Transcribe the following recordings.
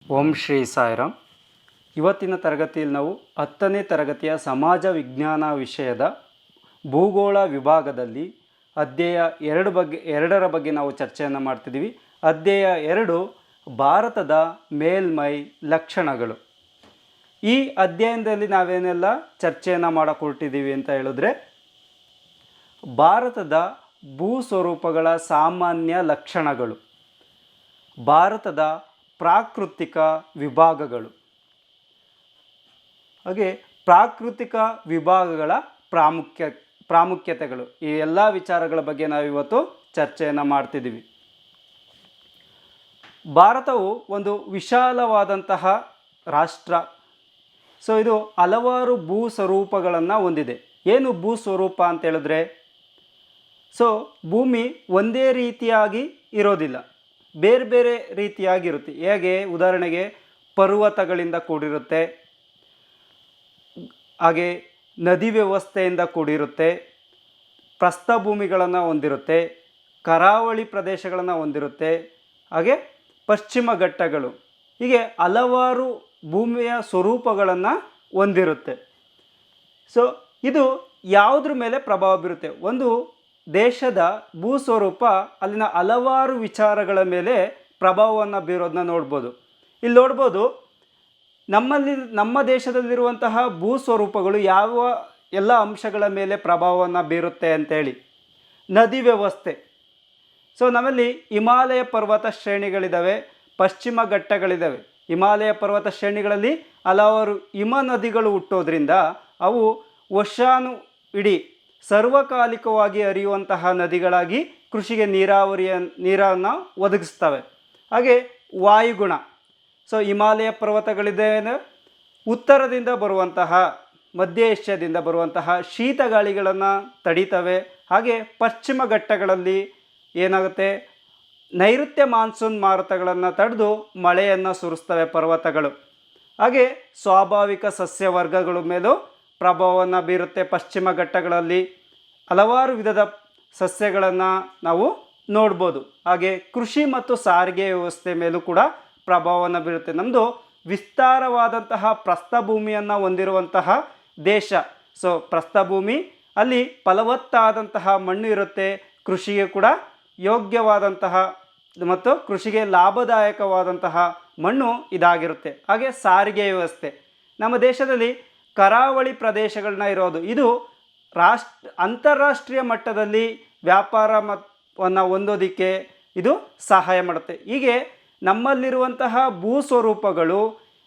ಓಂ ಶ್ರೀ ಸಾಯಿರಾಮ್. ಇವತ್ತಿನ ತರಗತಿಯಲ್ಲಿ ನಾವು 10ನೇ ತರಗತಿಯ ಸಮಾಜ ವಿಜ್ಞಾನ ವಿಷಯದ ಭೂಗೋಳ ವಿಭಾಗದಲ್ಲಿ ಅಧ್ಯಾಯ 2ರ ಬಗ್ಗೆ ನಾವು ಚರ್ಚೆಯನ್ನು ಮಾಡ್ತಿದ್ದೀವಿ. ಅಧ್ಯಾಯ 2 ಭಾರತದ ಮೇಲ್ಮೈ ಲಕ್ಷಣಗಳು. ಈ ಅಧ್ಯಯನದಲ್ಲಿ ನಾವೇನೆಲ್ಲ ಚರ್ಚೆಯನ್ನು ಮಾಡಿಕೊಟ್ಟಿದ್ದೀವಿ ಅಂತ ಹೇಳಿದ್ರೆ, ಭಾರತದ ಭೂ ಸ್ವರೂಪಗಳ ಸಾಮಾನ್ಯ ಲಕ್ಷಣಗಳು, ಭಾರತದ ಪ್ರಾಕೃತಿಕ ವಿಭಾಗಗಳು, ಹಾಗೆ ಪ್ರಾಕೃತಿಕ ವಿಭಾಗಗಳ ಪ್ರಾಮುಖ್ಯತೆಗಳು, ಈ ಎಲ್ಲ ವಿಚಾರಗಳ ಬಗ್ಗೆ ನಾವಿವತ್ತು ಚರ್ಚೆಯನ್ನು ಮಾಡ್ತಿದ್ದೀವಿ. ಭಾರತವು ಒಂದು ವಿಶಾಲವಾದಂತಹ ರಾಷ್ಟ್ರ. ಇದು ಹಲವಾರು ಭೂ ಸ್ವರೂಪಗಳನ್ನು ಹೊಂದಿದೆ. ಏನು ಭೂ ಸ್ವರೂಪ ಅಂತ ಹೇಳಿದ್ರೆ, ಭೂಮಿ ಒಂದೇ ರೀತಿಯಾಗಿ ಇರೋದಿಲ್ಲ, ಬೇರೆ ಬೇರೆ ರೀತಿಯಾಗಿರುತ್ತೆ. ಹೇಗೆ ಉದಾಹರಣೆಗೆ ಪರ್ವತಗಳಿಂದ ಕೂಡಿರುತ್ತೆ, ಹಾಗೆ ನದಿ ವ್ಯವಸ್ಥೆಯಿಂದ ಕೂಡಿರುತ್ತೆ, ಪ್ರಸ್ಥಭೂಮಿಗಳನ್ನು ಹೊಂದಿರುತ್ತೆ, ಕರಾವಳಿ ಪ್ರದೇಶಗಳನ್ನು ಹೊಂದಿರುತ್ತೆ, ಹಾಗೆ ಪಶ್ಚಿಮ ಘಟ್ಟಗಳು, ಹೀಗೆ ಹಲವಾರು ಭೂಮಿಯ ಸ್ವರೂಪಗಳನ್ನು ಹೊಂದಿರುತ್ತೆ. ಇದು ಯಾವುದ್ರ ಮೇಲೆ ಪ್ರಭಾವ ಬೀರುತ್ತೆ? ಒಂದು ದೇಶದ ಭೂ ಸ್ವರೂಪ ಅಲ್ಲಿನ ಹಲವಾರು ವಿಚಾರಗಳ ಮೇಲೆ ಪ್ರಭಾವವನ್ನು ಬೀರೋದನ್ನ ನೋಡ್ಬೋದು. ಇಲ್ಲಿ ನೋಡ್ಬೋದು, ನಮ್ಮ ದೇಶದಲ್ಲಿರುವಂತಹ ಭೂ ಸ್ವರೂಪಗಳು ಯಾವ ಎಲ್ಲ ಅಂಶಗಳ ಮೇಲೆ ಪ್ರಭಾವವನ್ನು ಬೀರುತ್ತೆ ಅಂತೇಳಿ. ನದಿ ವ್ಯವಸ್ಥೆ. ನಮ್ಮಲ್ಲಿ ಹಿಮಾಲಯ ಪರ್ವತ ಶ್ರೇಣಿಗಳಿದ್ದಾವೆ, ಪಶ್ಚಿಮ ಘಟ್ಟಗಳಿದ್ದಾವೆ. ಹಿಮಾಲಯ ಪರ್ವತ ಶ್ರೇಣಿಗಳಲ್ಲಿ ಹಲವಾರು ಹಿಮ ನದಿಗಳು ಹುಟ್ಟೋದ್ರಿಂದ ಅವು ವರ್ಷಾನು ಇಡೀ ಸರ್ವಕಾಲಿಕವಾಗಿ ಹರಿಯುವಂತಹ ನದಿಗಳಾಗಿ ಕೃಷಿಗೆ ನೀರನ್ನು ಒದಗಿಸ್ತವೆ. ಹಾಗೆ ವಾಯುಗುಣ. ಹಿಮಾಲಯ ಪರ್ವತಗಳಿದ್ದೇನೆ, ಉತ್ತರದಿಂದ ಬರುವಂತಹ, ಮಧ್ಯ ಏಷ್ಯಾದಿಂದ ಬರುವಂತಹ ಶೀತ ಗಾಳಿಗಳನ್ನು ತಡೀತವೆ. ಹಾಗೆ ಪಶ್ಚಿಮ ಘಟ್ಟಗಳಲ್ಲಿ ಏನಾಗುತ್ತೆ, ನೈಋತ್ಯ ಮಾನ್ಸೂನ್ ಮಾರುತಗಳನ್ನು ತಡೆದು ಮಳೆಯನ್ನು ಸುರಿಸ್ತವೆ ಪರ್ವತಗಳು. ಹಾಗೆ ಸ್ವಾಭಾವಿಕ ಸಸ್ಯವರ್ಗಗಳ ಮೇಲೂ ಪ್ರಭಾವವನ್ನು ಬೀರುತ್ತೆ. ಪಶ್ಚಿಮ ಘಟ್ಟಗಳಲ್ಲಿ ಹಲವಾರು ವಿಧದ ಸಸ್ಯಗಳನ್ನು ನಾವು ನೋಡ್ಬೋದು. ಹಾಗೆ ಕೃಷಿ ಮತ್ತು ಸಾರಿಗೆ ವ್ಯವಸ್ಥೆ ಮೇಲೂ ಕೂಡ ಪ್ರಭಾವವನ್ನು ಬೀರುತ್ತೆ. ನಮ್ಮದು ವಿಸ್ತಾರವಾದಂತಹ ಪ್ರಸ್ಥಭೂಮಿಯನ್ನು ಹೊಂದಿರುವಂತಹ ದೇಶ. ಪ್ರಸ್ಥಭೂಮಿ, ಅಲ್ಲಿ ಫಲವತ್ತಾದಂತಹ ಮಣ್ಣು ಇರುತ್ತೆ, ಕೃಷಿಗೆ ಕೂಡ ಯೋಗ್ಯವಾದಂತಹ ಮತ್ತು ಕೃಷಿಗೆ ಲಾಭದಾಯಕವಾದಂತಹ ಮಣ್ಣು ಇದಾಗಿರುತ್ತೆ. ಹಾಗೆ ಸಾರಿಗೆ ವ್ಯವಸ್ಥೆ. ನಮ್ಮ ದೇಶದಲ್ಲಿ ಕರಾವಳಿ ಪ್ರದೇಶಗಳನ್ನ ಇರೋದು, ಇದು ಅಂತಾರಾಷ್ಟ್ರೀಯ ಮಟ್ಟದಲ್ಲಿ ವ್ಯಾಪಾರವನ್ನು ಹೊಂದೋದಕ್ಕೆ ಇದು ಸಹಾಯ ಮಾಡುತ್ತೆ. ಹೀಗೆ ನಮ್ಮಲ್ಲಿರುವಂತಹ ಭೂ ಸ್ವರೂಪಗಳು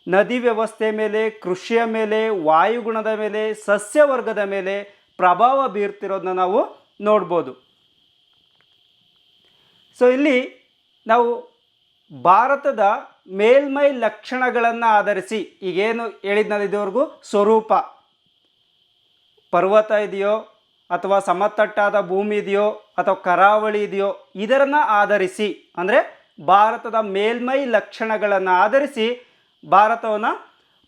ನದಿ ವ್ಯವಸ್ಥೆ ಮೇಲೆ, ಕೃಷಿಯ ಮೇಲೆ, ವಾಯುಗುಣದ ಮೇಲೆ, ಸಸ್ಯವರ್ಗದ ಮೇಲೆ ಪ್ರಭಾವ ಬೀರ್ತಿರೋದನ್ನ ನಾವು ನೋಡ್ಬೋದು. ಇಲ್ಲಿ ನಾವು ಭಾರತದ ಮೇಲ್ಮೈ ಲಕ್ಷಣಗಳನ್ನು ಆಧರಿಸಿ, ಈಗೇನು ಹೇಳಿದ್ನಲ್ಲ ಇದುವರೆಗೂ, ಸ್ವರೂಪ, ಪರ್ವತ ಇದೆಯೋ ಅಥವಾ ಸಮತಟ್ಟಾದ ಭೂಮಿ ಇದೆಯೋ ಅಥವಾ ಕರಾವಳಿ ಇದೆಯೋ, ಇದನ್ನು ಆಧರಿಸಿ, ಅಂದರೆ ಭಾರತದ ಮೇಲ್ಮೈ ಲಕ್ಷಣಗಳನ್ನು ಆಧರಿಸಿ ಭಾರತವನ್ನು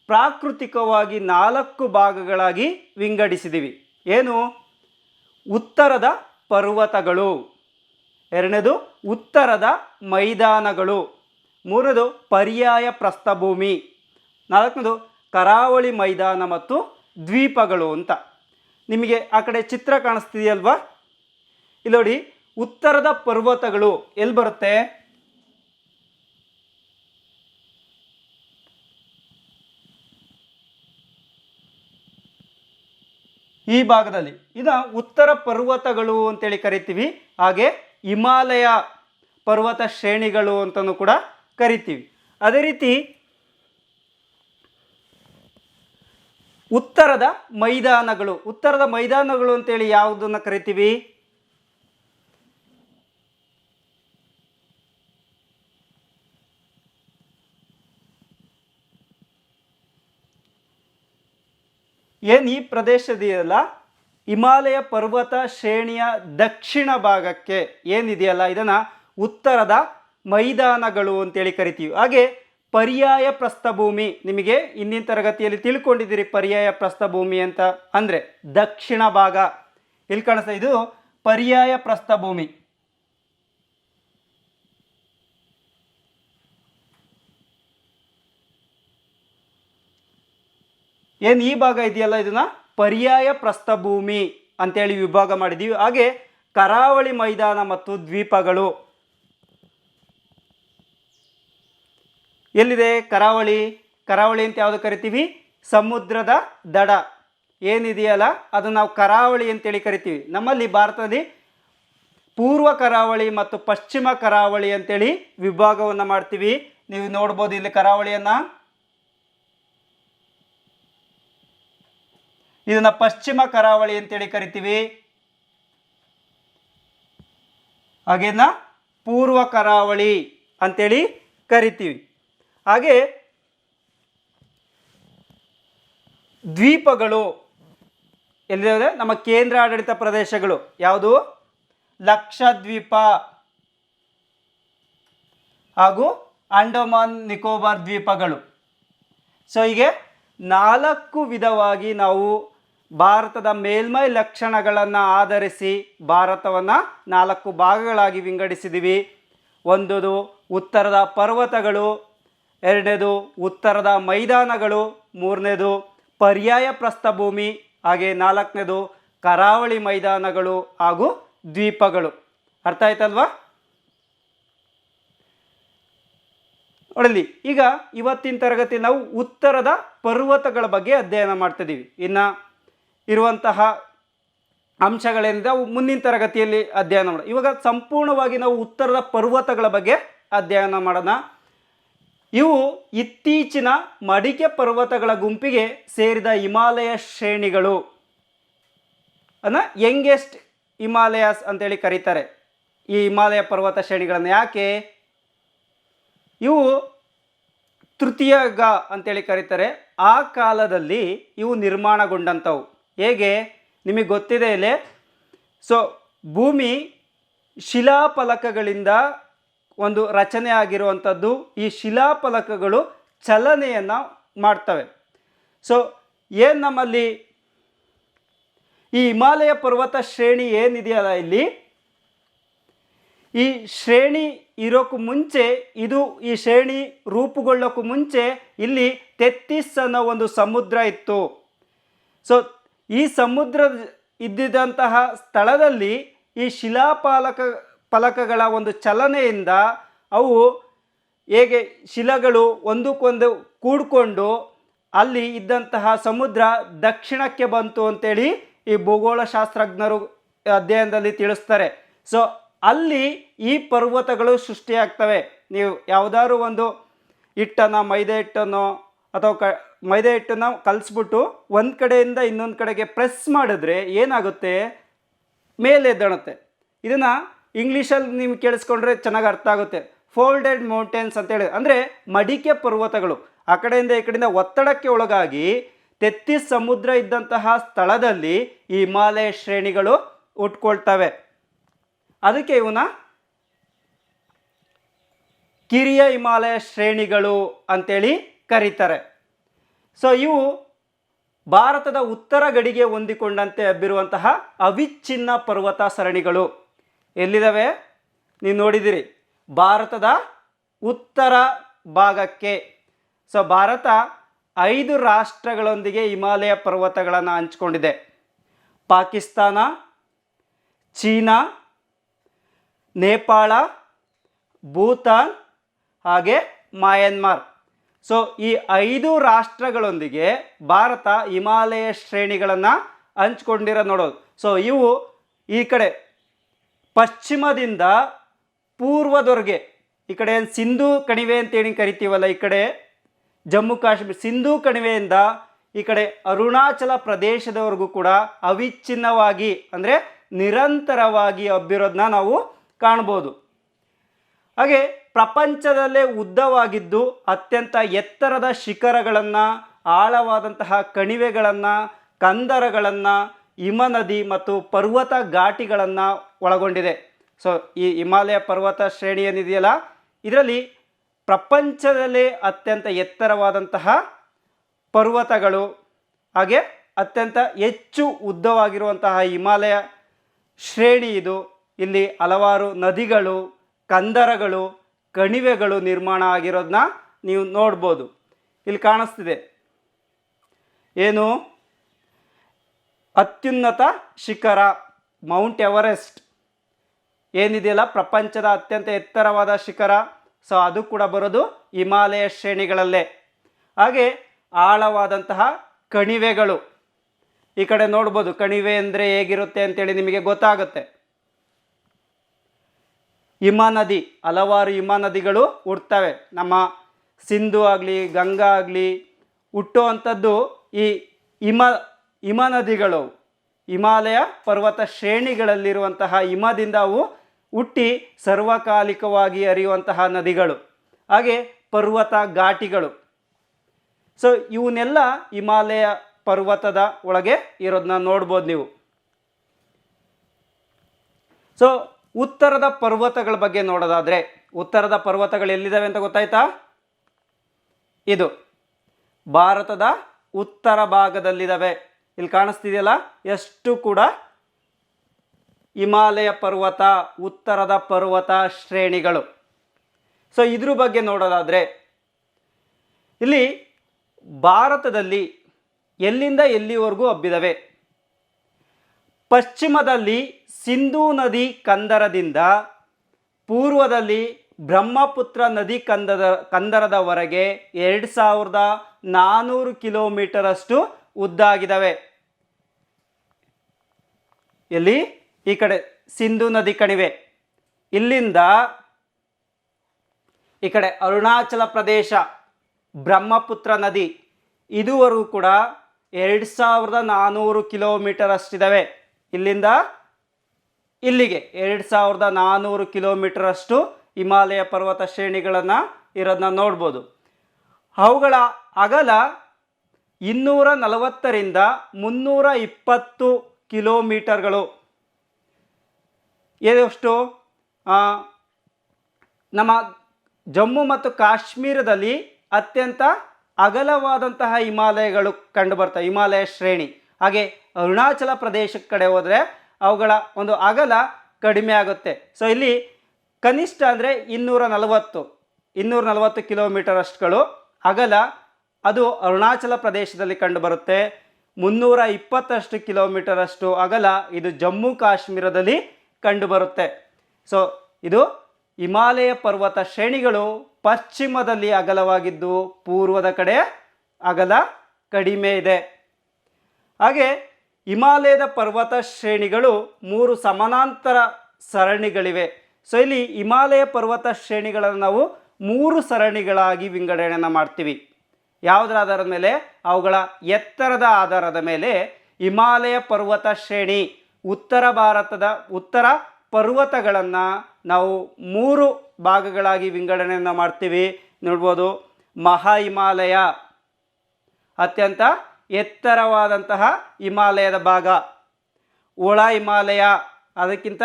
ಪ್ರಾಕೃತಿಕವಾಗಿ 4 ಭಾಗಗಳಾಗಿ ವಿಂಗಡಿಸಿದ್ದೀವಿ. ಏನು? ಉತ್ತರದ ಪರ್ವತಗಳು, ಎರಡನೇದು ಉತ್ತರದ ಮೈದಾನಗಳು, ಮೂರನೇದು ಪರ್ಯಾಯ ಪ್ರಸ್ಥಭೂಮಿ, ನಾಲ್ಕನೇದು ಕರಾವಳಿ ಮೈದಾನ ಮತ್ತು ದ್ವೀಪಗಳು ಅಂತ. ನಿಮಗೆ ಆ ಕಡೆ ಚಿತ್ರ ಕಾಣಿಸ್ತಿದೆಯಲ್ವಾ? ಇಲ್ಲಿ ನೋಡಿ, ಉತ್ತರದ ಪರ್ವತಗಳು ಎಲ್ಲಿ ಬರುತ್ತೆ? ಈ ಭಾಗದಲ್ಲಿ. ಇದು ಉತ್ತರ ಪರ್ವತಗಳು ಅಂತೇಳಿ ಕರಿತೀವಿ. ಹಾಗೆ ಹಿಮಾಲಯ ಪರ್ವತ ಶ್ರೇಣಿಗಳು ಅಂತಲೂ ಕೂಡ ಕರಿತೀವಿ. ಅದೇ ರೀತಿ ಉತ್ತರದ ಮೈದಾನಗಳು ಅಂತೇಳಿ ಯಾವುದನ್ನು ಕರಿತೀವಿ? ಏನು ಈ ಪ್ರದೇಶದಲ್ಲ, ಹಿಮಾಲಯ ಪರ್ವತ ಶ್ರೇಣಿಯ ದಕ್ಷಿಣ ಭಾಗಕ್ಕೆ ಏನಿದೆಯಲ್ಲ, ಇದನ್ನು ಉತ್ತರದ ಮೈದಾನಗಳು ಅಂತೇಳಿ ಕರಿತೀವಿ. ಹಾಗೆ ಪರ್ಯಾಯ ಪ್ರಸ್ಥಭೂಮಿ, ನಿಮಗೆ ಇಂದಿನ ತರಗತಿಯಲ್ಲಿ ತಿಳ್ಕೊಂಡಿದ್ದೀರಿ ಪರ್ಯಾಯ ಪ್ರಸ್ಥಭೂಮಿ ಅಂತ ಅಂದರೆ ದಕ್ಷಿಣ ಭಾಗ. ಇಲ್ಲಿ ಕಾಣಿಸ್ತಾ, ಇದು ಪರ್ಯಾಯ ಪ್ರಸ್ಥಭೂಮಿ. ಏನು ಈ ಭಾಗ ಇದೆಯಲ್ಲ ಇದನ್ನು ಪರ್ಯಾಯ ಪ್ರಸ್ಥಭೂಮಿ ಅಂತೇಳಿ ವಿಭಾಗ ಮಾಡಿದ್ದೀವಿ. ಹಾಗೆ ಕರಾವಳಿ ಮೈದಾನ ಮತ್ತು ದ್ವೀಪಗಳು ಎಲ್ಲಿದೆ? ಕರಾವಳಿ. ಕರಾವಳಿ ಅಂತ ಯಾವುದು ಕರಿತೀವಿ? ಸಮುದ್ರದ ದಡ ಏನಿದೆಯಲ್ಲ ಅದು ನಾವು ಕರಾವಳಿ ಅಂತೇಳಿ ಕರಿತೀವಿ. ನಮ್ಮಲ್ಲಿ ಭಾರತದಲ್ಲಿ ಪೂರ್ವ ಕರಾವಳಿ ಮತ್ತು ಪಶ್ಚಿಮ ಕರಾವಳಿ ಅಂತೇಳಿ ವಿಭಾಗವನ್ನು ಮಾಡ್ತೀವಿ. ನೀವು ನೋಡ್ಬೋದು ಇಲ್ಲಿ ಕರಾವಳಿಯನ್ನು. ಇದನ್ನು ಪಶ್ಚಿಮ ಕರಾವಳಿ ಅಂತೇಳಿ ಕರಿತೀವಿ. ಹಾಗೇನ ಪೂರ್ವ ಕರಾವಳಿ ಅಂತೇಳಿ ಕರಿತೀವಿ. ಹಾಗೆ ದ್ವೀಪಗಳು ಎಲ್ಲಿದೆ? ನಮ್ಮ ಕೇಂದ್ರ ಆಡಳಿತ ಪ್ರದೇಶಗಳು ಯಾವುದು? ಲಕ್ಷದ್ವೀಪ ಹಾಗೂ ಅಂಡಮಾನ್ ನಿಕೋಬಾರ್ ದ್ವೀಪಗಳು. ಸೊ ಹೀಗೆ 4 ವಿಧವಾಗಿ ನಾವು ಭಾರತದ ಮೇಲ್ಮೈ ಲಕ್ಷಣಗಳನ್ನು ಆಧರಿಸಿ ಭಾರತವನ್ನು 4 ಭಾಗಗಳಾಗಿ ವಿಂಗಡಿಸಿದ್ದೀವಿ. ಒಂದದು ಉತ್ತರದ ಪರ್ವತಗಳು, ಎರಡನೇದು ಉತ್ತರದ ಮೈದಾನಗಳು, ಮೂರನೇದು ಪರ್ಯಾಯ ಪ್ರಸ್ಥಭೂಮಿ, ಹಾಗೆ 4ನೇದು ಕರಾವಳಿ ಮೈದಾನಗಳು ಹಾಗೂ ದ್ವೀಪಗಳು. ಅರ್ಥ ಆಯ್ತಲ್ವಾ? ನೋಡಲಿ, ಈಗ ಇವತ್ತಿನ ತರಗತಿಯಲ್ಲಿ ನಾವು ಉತ್ತರದ ಪರ್ವತಗಳ ಬಗ್ಗೆ ಅಧ್ಯಯನ ಮಾಡ್ತಿದ್ದೀವಿ. ಇನ್ನು ಇರುವಂತಹ ಅಂಶಗಳೇನಿದೆ ಅವು ಮುಂದಿನ ತರಗತಿಯಲ್ಲಿ ಅಧ್ಯಯನ ಮಾಡೋಣ. ಇವಾಗ ಸಂಪೂರ್ಣವಾಗಿ ನಾವು ಉತ್ತರದ ಪರ್ವತಗಳ ಬಗ್ಗೆ ಅಧ್ಯಯನ ಮಾಡೋಣ. ಇವು ಇತ್ತೀಚಿನ ಮಡಿಕೆ ಪರ್ವತಗಳ ಗುಂಪಿಗೆ ಸೇರಿದ ಹಿಮಾಲಯ ಶ್ರೇಣಿಗಳು ಅನ್ನ ಯಂಗೆಸ್ಟ್ ಹಿಮಾಲಯಾಸ್ ಅಂತೇಳಿ ಕರೀತಾರೆ. ಈ ಹಿಮಾಲಯ ಪರ್ವತ ಶ್ರೇಣಿಗಳನ್ನು ಯಾಕೆ? ಇವು ತೃತೀಯಗ ಅಂತೇಳಿ ಕರೀತಾರೆ. ಆ ಕಾಲದಲ್ಲಿ ಇವು ನಿರ್ಮಾಣಗೊಂಡಂಥವು. ಹೇಗೆ? ನಿಮಗೆ ಗೊತ್ತಿದೆ ಇಲ್ಲಿ. ಸೊ ಭೂಮಿ ಶಿಲಾಫಲಕಗಳಿಂದ ಒಂದು ರಚನೆ ಆಗಿರುವಂಥದ್ದು. ಈ ಶಿಲಾಫಲಕಗಳು ಚಲನೆಯನ್ನು ಮಾಡ್ತವೆ. ಸೊ ಏನು ನಮ್ಮಲ್ಲಿ ಈ ಹಿಮಾಲಯ ಪರ್ವತ ಶ್ರೇಣಿ ಏನಿದೆಯಲ್ಲ, ಇಲ್ಲಿ ಈ ಶ್ರೇಣಿ ಇರೋಕ್ಕೂ ಮುಂಚೆ, ಈ ಶ್ರೇಣಿ ರೂಪುಗೊಳ್ಳೋಕ್ಕೂ ಮುಂಚೆ ಇಲ್ಲಿ ತೆತ್ತಿಸ್ ಅನ್ನೋ ಒಂದು ಸಮುದ್ರ ಇತ್ತು. ಸೊ ಈ ಸಮುದ್ರ ಇದ್ದಿದ್ದಂತಹ ಸ್ಥಳದಲ್ಲಿ ಈ ಫಲಕಗಳ ಒಂದು ಚಲನೆಯಿಂದ ಅವು ಹೇಗೆ ಶಿಲೆಗಳು ಒಂದಕ್ಕೊಂದು ಕೂಡಿಕೊಂಡು ಅಲ್ಲಿ ಇದ್ದಂತಹ ಸಮುದ್ರ ದಕ್ಷಿಣಕ್ಕೆ ಬಂತು ಅಂತೇಳಿ ಈ ಭೂಗೋಳಶಾಸ್ತ್ರಜ್ಞರು ಅಧ್ಯಯನದಲ್ಲಿ ತಿಳಿಸ್ತಾರೆ. ಸೊ ಅಲ್ಲಿ ಈ ಪರ್ವತಗಳು ಸೃಷ್ಟಿಯಾಗ್ತವೆ. ನೀವು ಯಾವುದಾದ್ರು ಒಂದು ಮೈದಾ ಹಿಟ್ಟನ್ನು ಅಥವಾ ಮೈದಾ ಹಿಟ್ಟನ್ನು ಕಲಿಸ್ಬಿಟ್ಟು ಒಂದು ಕಡೆಯಿಂದ ಇನ್ನೊಂದು ಕಡೆಗೆ ಪ್ರೆಸ್ ಮಾಡಿದ್ರೆ ಏನಾಗುತ್ತೆ? ಮೇಲೆ ಎದ್ದೇಳುತ್ತೆ. ಇದನ್ನು ಇಂಗ್ಲೀಷಲ್ಲಿ ನೀವು ಕೇಳಿಸ್ಕೊಂಡ್ರೆ ಚೆನ್ನಾಗಿ ಅರ್ಥ ಆಗುತ್ತೆ. ಫೋಲ್ಡೆಡ್ ಮೌಂಟೇನ್ಸ್ ಅಂತೇಳಿ, ಅಂದರೆ ಮಡಿಕೆ ಪರ್ವತಗಳು ಆ ಕಡೆಯಿಂದ ಈ ಕಡೆಯಿಂದ ಒತ್ತಡಕ್ಕೆ ಒಳಗಾಗಿ ತೆತ್ತಿಸ್ ಸಮುದ್ರ ಇದ್ದಂತಹ ಸ್ಥಳದಲ್ಲಿ ಈ ಹಿಮಾಲಯ ಶ್ರೇಣಿಗಳು ಹುಟ್ಕೊಳ್ತವೆ. ಅದಕ್ಕೆ ಇವನ್ನ ಕಿರಿಯ ಹಿಮಾಲಯ ಶ್ರೇಣಿಗಳು ಅಂತೇಳಿ ಕರೀತಾರೆ. ಸೊ ಇವು ಭಾರತದ ಉತ್ತರ ಗಡಿಗೆ ಹೊಂದಿಕೊಂಡಂತೆ ಹಬ್ಬಿರುವಂತಹ ಅವಿಚ್ಛಿನ್ನ ಪರ್ವತ ಸರಣಿಗಳು. ಎಲ್ಲಿದ್ದಾವೆ? ನೀವು ನೋಡಿದಿರಿ, ಭಾರತದ ಉತ್ತರ ಭಾಗಕ್ಕೆ. ಸೊ ಭಾರತ 5 ರಾಷ್ಟ್ರಗಳೊಂದಿಗೆ ಹಿಮಾಲಯ ಪರ್ವತಗಳನ್ನು ಹಂಚಿಕೊಂಡಿದೆ. ಪಾಕಿಸ್ತಾನ, ಚೀನಾ, ನೇಪಾಳ, ಭೂತಾನ್ ಹಾಗೆ ಮಯನ್ಮಾರ್. ಸೊ ಈ 5 ರಾಷ್ಟ್ರಗಳೊಂದಿಗೆ ಭಾರತ ಹಿಮಾಲಯ ಶ್ರೇಣಿಗಳನ್ನು ಹಂಚ್ಕೊಂಡಿರೋ ನೋಡೋದು. ಸೊ ಇವು ಈ ಕಡೆ ಪಶ್ಚಿಮದಿಂದ ಪೂರ್ವದವರೆಗೆ, ಈ ಕಡೆ ಸಿಂಧೂ ಕಣಿವೆ ಅಂತೇಳಿ ಕರಿತೀವಲ್ಲ, ಈ ಕಡೆ ಜಮ್ಮು ಕಾಶ್ಮೀರ ಸಿಂಧೂ ಕಣಿವೆಯಿಂದ ಈ ಕಡೆ ಅರುಣಾಚಲ ಪ್ರದೇಶದವರೆಗೂ ಕೂಡ ಅವಿಚ್ಛಿನ್ನವಾಗಿ ಅಂದರೆ ನಿರಂತರವಾಗಿ ಹಬ್ಬಿರೋದನ್ನ ನಾವು ಕಾಣ್ಬೋದು. ಹಾಗೆ ಪ್ರಪಂಚದಲ್ಲೇ ಉದ್ದವಾಗಿದ್ದು ಅತ್ಯಂತ ಎತ್ತರದ ಶಿಖರಗಳನ್ನು, ಆಳವಾದಂತಹ ಕಣಿವೆಗಳನ್ನು, ಕಂದರಗಳನ್ನು, ಹಿಮನದಿ ಮತ್ತು ಪರ್ವತ ಘಾಟಿಗಳನ್ನು ಒಳಗೊಂಡಿದೆ. ಸೊ ಈ ಹಿಮಾಲಯ ಪರ್ವತ ಶ್ರೇಣಿ ಏನಿದೆಯಲ್ಲ, ಇದರಲ್ಲಿ ಪ್ರಪಂಚದಲ್ಲೇ ಅತ್ಯಂತ ಎತ್ತರವಾದಂತಹ ಪರ್ವತಗಳು, ಹಾಗೆ ಅತ್ಯಂತ ಹೆಚ್ಚು ಉದ್ದವಾಗಿರುವಂತಹ ಹಿಮಾಲಯ ಶ್ರೇಣಿ ಇದು. ಇಲ್ಲಿ ಹಲವಾರು ನದಿಗಳು, ಕಂದರಗಳು, ಕಣಿವೆಗಳು ನಿರ್ಮಾಣ ಆಗಿರೋದನ್ನ ನೀವು ನೋಡ್ಬೋದು. ಇಲ್ಲಿ ಕಾಣಿಸ್ತಿದೆ. ಏನು? ಅತ್ಯುನ್ನತ ಶಿಖರ ಮೌಂಟ್ ಎವರೆಸ್ಟ್ ಏನಿದೆಯಲ್ಲ, ಪ್ರಪಂಚದ ಅತ್ಯಂತ ಎತ್ತರವಾದ ಶಿಖರ. ಸೊ ಅದು ಕೂಡ ಬರೋದು ಹಿಮಾಲಯ ಶ್ರೇಣಿಗಳಲ್ಲೇ. ಹಾಗೆ ಆಳವಾದಂತಹ ಕಣಿವೆಗಳು ಈ ಕಡೆ ನೋಡ್ಬೋದು. ಕಣಿವೆ ಅಂದರೆ ಹೇಗಿರುತ್ತೆ ಅಂತೇಳಿ ನಿಮಗೆ ಗೊತ್ತಾಗುತ್ತೆ. ಹಿಮ ನದಿ, ಹಲವಾರು ಹಿಮ ನದಿಗಳು ಹುಟ್ಟುತ್ತವೆ. ನಮ್ಮ ಸಿಂಧು ಆಗಲಿ ಗಂಗಾ ಆಗಲಿ ಹುಟ್ಟುವಂಥದ್ದು ಈ ಹಿಮ ನದಿಗಳು. ಹಿಮಾಲಯ ಪರ್ವತ ಶ್ರೇಣಿಗಳಲ್ಲಿರುವಂತಹ ಹಿಮದಿಂದ ಅವು ಹುಟ್ಟಿ ಸರ್ವಕಾಲಿಕವಾಗಿ ಹರಿಯುವಂತಹ ನದಿಗಳು. ಹಾಗೆ ಪರ್ವತ ಘಾಟಿಗಳು. ಸೊ ಇವನ್ನೆಲ್ಲ ಹಿಮಾಲಯ ಪರ್ವತದ ಒಳಗೆ ಇರೋದನ್ನ ನೋಡ್ಬೋದು ನೀವು. ಸೊ ಉತ್ತರದ ಪರ್ವತಗಳ ಬಗ್ಗೆ ನೋಡೋದಾದರೆ, ಉತ್ತರದ ಪರ್ವತಗಳು ಎಲ್ಲಿದ್ದಾವೆ ಅಂತ ಗೊತ್ತಾಯ್ತಾ? ಇದು ಭಾರತದ ಉತ್ತರ ಭಾಗದಲ್ಲಿದ್ದಾವೆ. ಇಲ್ಲಿ ಕಾಣಿಸ್ತಿದೆಯಲ್ಲ, ಎಷ್ಟು ಕೂಡ ಹಿಮಾಲಯ ಪರ್ವತ, ಉತ್ತರದ ಪರ್ವತ ಶ್ರೇಣಿಗಳು. ಸೊ ಇದ್ರ ಬಗ್ಗೆ ನೋಡೋದಾದರೆ, ಇಲ್ಲಿ ಭಾರತದಲ್ಲಿ ಎಲ್ಲಿಂದ ಎಲ್ಲಿವರೆಗೂ ಹಬ್ಬಿದವೆ? ಪಶ್ಚಿಮದಲ್ಲಿ ಸಿಂಧೂ ನದಿ ಕಂದರದಿಂದ, ಪೂರ್ವದಲ್ಲಿ ಬ್ರಹ್ಮಪುತ್ರ ನದಿ ಕಂದರದವರೆಗೆ 2400 ಕಿಲೋಮೀಟರ್ ಅಷ್ಟು ಉದ್ದಾಗಿದ್ದಾವೆ. ಎಲ್ಲಿ? ಈ ಕಡೆ ಸಿಂಧೂ ನದಿ ಕಣಿವೆ. ಇಲ್ಲಿಂದ ಈ ಕಡೆ ಅರುಣಾಚಲ ಪ್ರದೇಶ, ಬ್ರಹ್ಮಪುತ್ರ ನದಿ ಇದುವರೆಗೂ ಕೂಡ 2400 ಕಿಲೋಮೀಟರ್ ಅಷ್ಟಿದ್ದಾವೆ. ಇಲ್ಲಿಂದ ಇಲ್ಲಿಗೆ 2400 ಕಿಲೋಮೀಟರ್ ಅಷ್ಟು ಹಿಮಾಲಯ ಪರ್ವತ ಶ್ರೇಣಿಗಳನ್ನು ಇರೋದನ್ನ ನೋಡ್ಬೋದು. ಅವುಗಳ ಅಗಲ 240ರಿಂದ 320 ಕಿಲೋಮೀಟರ್ಗಳು. ಎಷ್ಟು? ನಮ್ಮ ಜಮ್ಮು ಮತ್ತು ಕಾಶ್ಮೀರದಲ್ಲಿ ಅತ್ಯಂತ ಅಗಲವಾದಂತಹ ಹಿಮಾಲಯಗಳು ಕಂಡು ಬರ್ತವೆ, ಹಿಮಾಲಯ ಶ್ರೇಣಿ. ಹಾಗೆ ಅರುಣಾಚಲ ಪ್ರದೇಶದ ಕಡೆ ಹೋದರೆ ಅವುಗಳ ಒಂದು ಅಗಲ ಕಡಿಮೆ ಆಗುತ್ತೆ. ಸೊ ಇಲ್ಲಿ ಕನಿಷ್ಠ ಅಂದರೆ 240 ಕಿಲೋಮೀಟರ್ ಅಷ್ಟುಗಳು ಅಗಲ, ಅದು ಅರುಣಾಚಲ ಪ್ರದೇಶದಲ್ಲಿ ಕಂಡುಬರುತ್ತೆ. 320 ಕಿಲೋಮೀಟರ್ ಅಷ್ಟು ಅಗಲ ಇದು ಜಮ್ಮು ಕಾಶ್ಮೀರದಲ್ಲಿ ಕಂಡುಬರುತ್ತೆ. ಸೊ ಇದು ಹಿಮಾಲಯ ಪರ್ವತ ಶ್ರೇಣಿಗಳು ಪಶ್ಚಿಮದಲ್ಲಿ ಅಗಲವಾಗಿದ್ದು ಪೂರ್ವದ ಕಡೆ ಅಗಲ ಕಡಿಮೆ ಇದೆ. ಹಾಗೆ ಹಿಮಾಲಯದ ಪರ್ವತ ಶ್ರೇಣಿಗಳು 3 ಸಮಾನಾಂತರ ಸರಣಿಗಳಿವೆ. ಸೊ ಇಲ್ಲಿ ಹಿಮಾಲಯ ಪರ್ವತ ಶ್ರೇಣಿಗಳನ್ನು ನಾವು 3 ಸರಣಿಗಳಾಗಿ ವಿಂಗಡಣೆಯನ್ನು ಮಾಡ್ತೀವಿ. ಯಾವುದರ ಆಧಾರದ ಮೇಲೆ? ಅವುಗಳ ಎತ್ತರದ ಆಧಾರದ ಮೇಲೆ ಹಿಮಾಲಯ ಪರ್ವತ ಶ್ರೇಣಿ, ಉತ್ತರ ಭಾರತದ ಉತ್ತರ ಪರ್ವತಗಳನ್ನು ನಾವು 3 ಭಾಗಗಳಾಗಿ ವಿಂಗಡಣೆಯನ್ನು ಮಾಡ್ತೀವಿ. ನೋಡ್ಬೋದು, ಮಹಾ ಹಿಮಾಲಯ ಅತ್ಯಂತ ಎತ್ತರವಾದಂತಹ ಹಿಮಾಲಯದ ಭಾಗ, ಒಳ ಹಿಮಾಲಯ ಅದಕ್ಕಿಂತ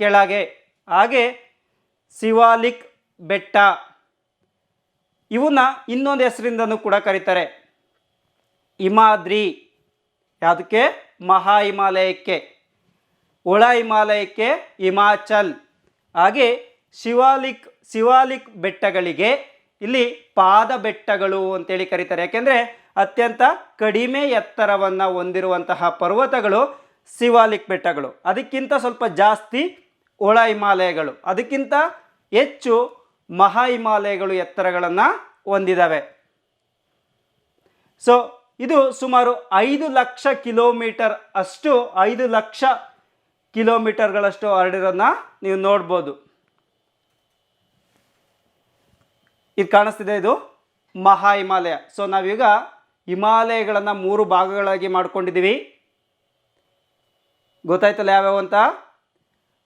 ಕೆಳಗೆ, ಹಾಗೆ ಶಿವಾಲಿಕ್ ಬೆಟ್ಟ. ಇವನ್ನ ಇನ್ನೊಂದು ಹೆಸರಿಂದನೂ ಕೂಡ ಕರೀತಾರೆ, ಹಿಮಾದ್ರಿ. ಯಾವುದಕ್ಕೆ? ಮಹಾ ಹಿಮಾಲಯಕ್ಕೆ. ಒಳ ಹಿಮಾಲಯಕ್ಕೆ ಹಿಮಾಚಲ್. ಹಾಗೆ ಶಿವಾಲಿಕ್ ಬೆಟ್ಟಗಳಿಗೆ ಇಲ್ಲಿ ಪಾದ ಬೆಟ್ಟಗಳು ಅಂತೇಳಿ ಕರೀತಾರೆ. ಯಾಕೆಂದರೆ ಅತ್ಯಂತ ಕಡಿಮೆ ಎತ್ತರವನ್ನು ಹೊಂದಿರುವಂತಹ ಪರ್ವತಗಳು ಶಿವಾಲಿಕ್ ಬೆಟ್ಟಗಳು. ಅದಕ್ಕಿಂತ ಸ್ವಲ್ಪ ಜಾಸ್ತಿ ಒಳ ಹಿಮಾಲಯಗಳು, ಅದಕ್ಕಿಂತ ಹೆಚ್ಚು ಮಹಾ ಹಿಮಾಲಯಗಳು ಎತ್ತರಗಳನ್ನು ಹೊಂದಿದ್ದಾವೆ. ಸೊ ಇದು ಸುಮಾರು 5 ಲಕ್ಷ ಕಿಲೋಮೀಟರ್ ಅಷ್ಟು, 5 ಲಕ್ಷ ಕಿಲೋಮೀಟರ್ಗಳಷ್ಟು ಹರಡಿರೋದನ್ನ ನೀವು ನೋಡ್ಬೋದು. ಇದು ಕಾಣಿಸ್ತಿದೆ, ಇದು ಮಹಾ ಹಿಮಾಲಯ. ಸೊ ನಾವೀಗ ಹಿಮಾಲಯಗಳನ್ನು 3 ಭಾಗಗಳಾಗಿ ಮಾಡ್ಕೊಂಡಿದ್ದೀವಿ. ಗೊತ್ತಾಯ್ತಲ್ಲ ಯಾವ್ಯಾವ ಅಂತ?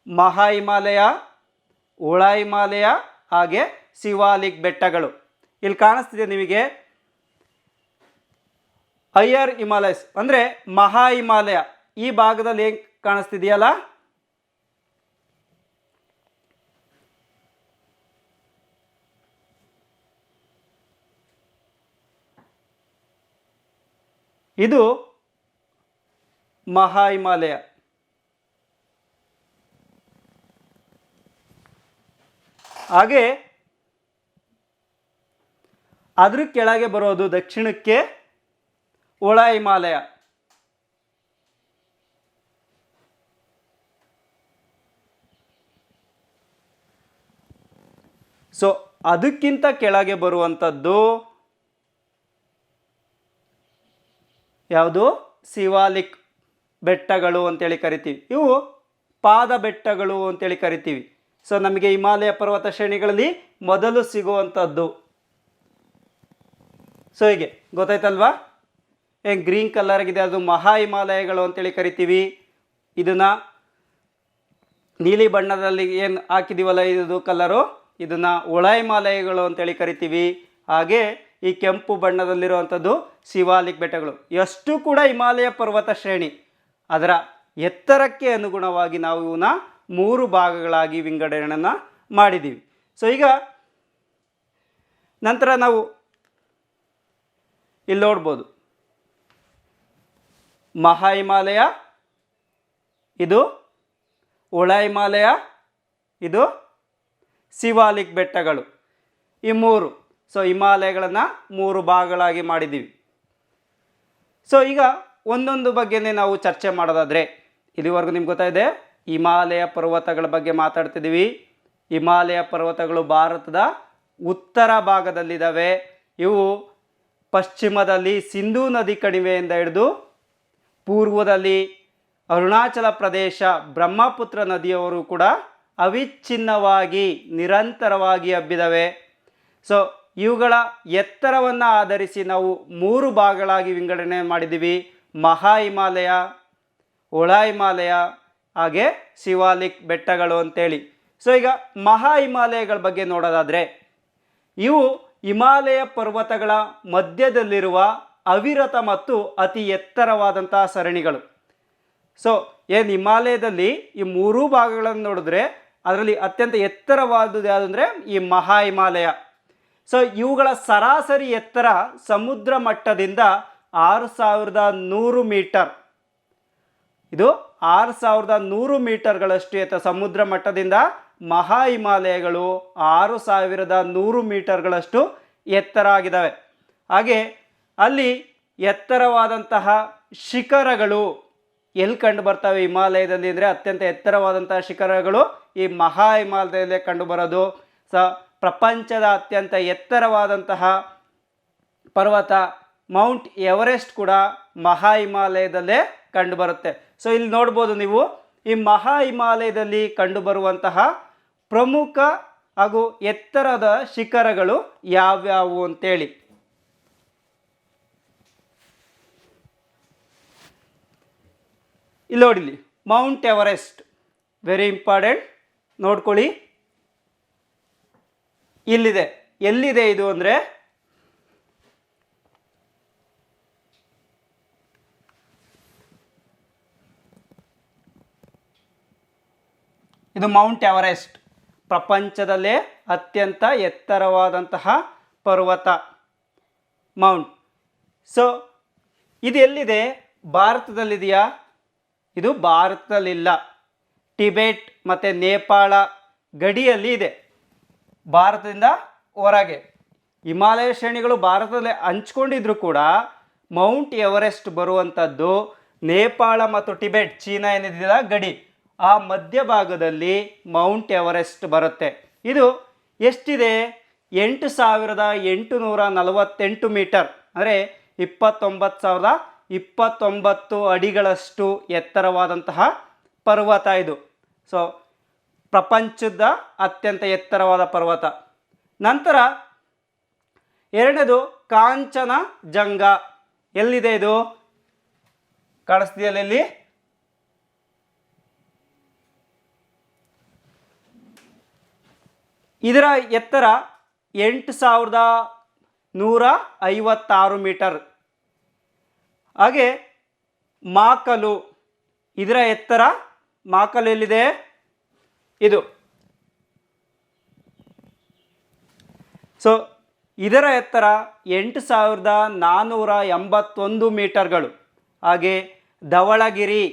ಮಹಾ ಹಿಮಾಲಯ, ಒಳ ಹಿಮಾಲಯ, ಹಾಗೆ ಶಿವಾಲಿಕ್ ಬೆಟ್ಟಗಳು. ಇಲ್ಲಿ ಕಾಣಿಸ್ತಿದೆ ನಿಮಗೆ ಹೈಯರ್ ಹಿಮಾಲಯಸ್ ಅಂದರೆ ಮಹಾ ಹಿಮಾಲಯ. ಈ ಭಾಗದಲ್ಲಿ ಏನು ಕಾಣಿಸ್ತಿದೆಯಲ್ಲ, ಇದು ಮಹಾ ಹಿಮಾಲಯ. ಹಾಗೆ ಅದ್ರ ಕೆಳಗೆ ಬರೋದು ದಕ್ಷಿಣಕ್ಕೆ ಒಳ ಹಿಮಾಲಯ. ಸೊ ಅದಕ್ಕಿಂತ ಕೆಳಗೆ ಬರುವಂಥದ್ದು ಯಾವುದು? ಶಿವಾಲಿಕ್ ಬೆಟ್ಟಗಳು ಅಂತೇಳಿ ಕರಿತೀವಿ. ಇವು ಪಾದ ಬೆಟ್ಟಗಳು ಅಂತೇಳಿ ಕರಿತೀವಿ. ಸೊ ನಮಗೆ ಹಿಮಾಲಯ ಪರ್ವತ ಶ್ರೇಣಿಗಳಲ್ಲಿ ಮೊದಲು ಸಿಗುವಂಥದ್ದು. ಸೊ ಹೀಗೆ ಗೊತ್ತಾಯ್ತಲ್ವಾ? ಏನು ಗ್ರೀನ್ ಕಲರ್ ಆಗಿದೆ ಅದು ಮಹಾ ಹಿಮಾಲಯಗಳು ಅಂತೇಳಿ ಕರಿತೀವಿ. ಇದನ್ನು ನೀಲಿ ಬಣ್ಣದಲ್ಲಿ ಏನು ಹಾಕಿದೀವಲ್ಲ ಇದು ಕಲರು, ಇದನ್ನು ಒಳ ಹಿಮಾಲಯಗಳು ಅಂತೇಳಿ ಕರಿತೀವಿ. ಹಾಗೆ ಈ ಕೆಂಪು ಬಣ್ಣದಲ್ಲಿರುವಂಥದ್ದು ಶಿವಾಲಿಕ್ ಬೆಟ್ಟಗಳು. ಎಷ್ಟು ಕೂಡ ಹಿಮಾಲಯ ಪರ್ವತ ಶ್ರೇಣಿ, ಅದರ ಎತ್ತರಕ್ಕೆ ಅನುಗುಣವಾಗಿ ನಾವು ಇವನ್ನ 3 ಭಾಗಗಳಾಗಿ ವಿಂಗಡಣೆಯನ್ನು ಮಾಡಿದ್ದೀವಿ. ಸೊ ಈಗ ನಂತರ ನಾವು ಇಲ್ಲಿ ನೋಡ್ಬೋದು, ಮಹಾ ಹಿಮಾಲಯ, ಇದು ಒಳ ಹಿಮಾಲಯ, ಇದು ಶಿವಾಲಿಕ್ ಬೆಟ್ಟಗಳು, ಈ 3. ಸೊ ಹಿಮಾಲಯಗಳನ್ನು 3 ಭಾಗಗಳಾಗಿ ಮಾಡಿದ್ದೀವಿ. ಸೊ ಈಗ ಒಂದೊಂದು ಬಗ್ಗೆನೇ ನಾವು ಚರ್ಚೆ ಮಾಡೋದಾದರೆ, ಇಲ್ಲಿವರೆಗೂ ನಿಮ್ಗೆ ಗೊತ್ತಾಯಿದೆ ಹಿಮಾಲಯ ಪರ್ವತಗಳ ಬಗ್ಗೆ ಮಾತಾಡ್ತಿದ್ದೀವಿ. ಹಿಮಾಲಯ ಪರ್ವತಗಳು ಭಾರತದ ಉತ್ತರ ಭಾಗದಲ್ಲಿದ್ದಾವೆ. ಇವು ಪಶ್ಚಿಮದಲ್ಲಿ ಸಿಂಧೂ ನದಿ ಕಣಿವೆಯಿಂದ ಹಿಡಿದು ಪೂರ್ವದಲ್ಲಿ ಅರುಣಾಚಲ ಪ್ರದೇಶ ಬ್ರಹ್ಮಪುತ್ರ ನದಿಯವರು ಕೂಡ ಅವಿಚ್ಛಿನ್ನವಾಗಿ ನಿರಂತರವಾಗಿ ಹಬ್ಬಿದ್ದಾವೆ. ಸೊ ಇವುಗಳ ಎತ್ತರವನ್ನು ಆಧರಿಸಿ ನಾವು 3 ಭಾಗಗಳಾಗಿ ವಿಂಗಡಣೆ ಮಾಡಿದ್ದೀವಿ. ಮಹಾ ಹಿಮಾಲಯ, ಒಳ ಹಿಮಾಲಯ, ಹಾಗೆ ಶಿವಾಲಿಕ್ ಬೆಟ್ಟಗಳು ಅಂತೇಳಿ. ಸೊ ಈಗ ಮಹಾ ಹಿಮಾಲಯಗಳ ಬಗ್ಗೆ ನೋಡೋದಾದರೆ, ಇವು ಹಿಮಾಲಯ ಪರ್ವತಗಳ ಮಧ್ಯದಲ್ಲಿರುವ ಅವಿರತ ಮತ್ತು ಅತಿ ಎತ್ತರವಾದಂತಹ ಸರಣಿಗಳು. ಸೊ ಏನು ಹಿಮಾಲಯದಲ್ಲಿ ಈ 3 ಭಾಗಗಳನ್ನು ನೋಡಿದ್ರೆ ಅದರಲ್ಲಿ ಅತ್ಯಂತ ಎತ್ತರವಾದುದು ಯಾವುದಂದರೆ ಈ ಮಹಾ ಹಿಮಾಲಯ. ಸೊ ಇವುಗಳ ಸರಾಸರಿ ಎತ್ತರ ಸಮುದ್ರ ಮಟ್ಟದಿಂದ 6100 ಮೀಟರ್. ಇದು 6100 ಮೀಟರ್ಗಳಷ್ಟು ಎತ್ತರ. ಸಮುದ್ರ ಮಟ್ಟದಿಂದ ಮಹಾ ಹಿಮಾಲಯಗಳು 6100 ಮೀಟರ್ಗಳಷ್ಟು ಎತ್ತರ ಆಗಿದ್ದಾವೆ. ಹಾಗೆ ಅಲ್ಲಿ ಎತ್ತರವಾದಂತಹ ಶಿಖರಗಳು ಎಲ್ಲಿ ಕಂಡು ಬರ್ತವೆ ಹಿಮಾಲಯದಲ್ಲಿ ಅಂದರೆ, ಅತ್ಯಂತ ಎತ್ತರವಾದಂತಹ ಶಿಖರಗಳು ಈ ಮಹಾ ಹಿಮಾಲಯದಲ್ಲೇ ಕಂಡುಬರೋದು. ಪ್ರಪಂಚದ ಅತ್ಯಂತ ಎತ್ತರವಾದಂತಹ ಪರ್ವತ ಮೌಂಟ್ ಎವರೆಸ್ಟ್ ಕೂಡ ಮಹಾ ಹಿಮಾಲಯದಲ್ಲೇ ಕಂಡುಬರುತ್ತೆ. ಸೊ ಇಲ್ಲಿ ನೋಡ್ಬೋದು ನೀವು, ಈ ಮಹಾ ಹಿಮಾಲಯದಲ್ಲಿ ಕಂಡುಬರುವಂತಹ ಪ್ರಮುಖ ಹಾಗೂ ಎತ್ತರದ ಶಿಖರಗಳು ಯಾವ್ಯಾವು ಅಂತೇಳಿ. ಇಲ್ಲಿ ನೋಡಿಲಿ, ಮೌಂಟ್ ಎವರೆಸ್ಟ್ ವೆರಿ ಇಂಪಾರ್ಟೆಂಟ್, ನೋಡ್ಕೊಳ್ಳಿ. ಇಲ್ಲಿದೆ. ಎಲ್ಲಿದೆ ಇದು ಅಂದರೆ, ಇದು ಮೌಂಟ್ ಎವರೆಸ್ಟ್, ಪ್ರಪಂಚದಲ್ಲೇ ಅತ್ಯಂತ ಎತ್ತರವಾದಂತಹ ಪರ್ವತ ಮೌಂಟ್. ಸೊ ಇದು ಎಲ್ಲಿದೆ? ಭಾರತದಲ್ಲಿದೆಯಾ? ಇದು ಭಾರತದಲ್ಲಿಲ್ಲ, ಟಿಬೆಟ್ ಮತ್ತು ನೇಪಾಳ ಗಡಿಯಲ್ಲಿ ಇದೆ, ಭಾರತದಿಂದ ಹೊರಗೆ. ಹಿಮಾಲಯ ಶ್ರೇಣಿಗಳು ಭಾರತದಲ್ಲಿ ಹಂಚ್ಕೊಂಡಿದ್ರು ಕೂಡ ಮೌಂಟ್ ಎವರೆಸ್ಟ್ ಬರುವಂಥದ್ದು ನೇಪಾಳ ಮತ್ತು ಟಿಬೆಟ್, ಚೀನಾ ಏನಿದೆಯಲ್ಲ ಗಡಿ, ಆ ಮಧ್ಯಭಾಗದಲ್ಲಿ ಮೌಂಟ್ ಎವರೆಸ್ಟ್ ಬರುತ್ತೆ. ಇದು ಎಷ್ಟಿದೆ? 8848 ಮೀಟರ್, ಅಂದರೆ 29,029 ಅಡಿಗಳಷ್ಟು ಎತ್ತರವಾದಂತಹ ಪರ್ವತ ಇದು. ಸೊ ಪ್ರಪಂಚದ ಅತ್ಯಂತ ಎತ್ತರವಾದ ಪರ್ವತ. ನಂತರ ಎರಡನೇದು ಕಾಂಚನಜಂಗ. ಎಲ್ಲಿದೆ ಇದು? ಕಾಣಿಸ್ತಿದೆಯಲ್ಲ ಇಲ್ಲಿ, ಇದರ ಎತ್ತರ 8156 ಮೀಟರ್. ಹಾಗೆ ಮಾಕಲು, ಇದರ ಎತ್ತರ, ಮಾಕಲು ಎಲ್ಲಿದೆ? ಇದು. ಸೊ ಇದರ ಎತ್ತರ 8481 ಮೀಟರ್ಗಳು. ಹಾಗೆ ಧವಳಗಿರಿ,